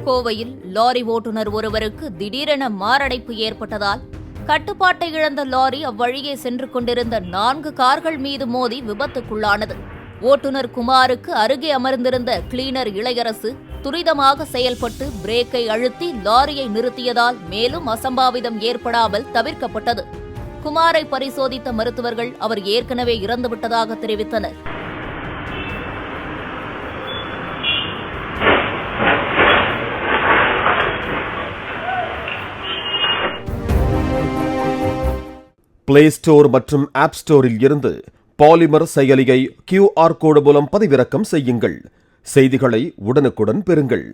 கோவையில் லாரி ஓட்டுநர் ஒருவருக்கு திடீரென மாரடைப்பு ஏற்பட்டதால் கட்டுப்பாட்டை இழந்த லாரி அவ்வழியே சென்று கொண்டிருந்த 4 கார்கள் மீது மோதி விபத்துக்குள்ளானது. ஓட்டுநர் குமாருக்கு அருகே அமர்ந்திருந்த கிளீனர் இளையரசு துரிதமாக செயல்பட்டு பிரேக்கை அழுத்தி லாரியை நிறுத்தியதால் மேலும் அசம்பாவிதம் ஏற்படாமல் தவிர்க்கப்பட்டது. குமாரை பரிசோதித்த மருத்துவர்கள் அவர் ஏற்கனவே இறந்துவிட்டதாக தெரிவித்தனர். பிளே ஸ்டோர் மற்றும் ஆப் ஸ்டோரில் இருந்து பாலிமர் செயலியை QR கோடு மூலம் பதிவிறக்கம் செய்யுங்கள். செய்திகளை உடனுக்குடன் பெறுங்கள்.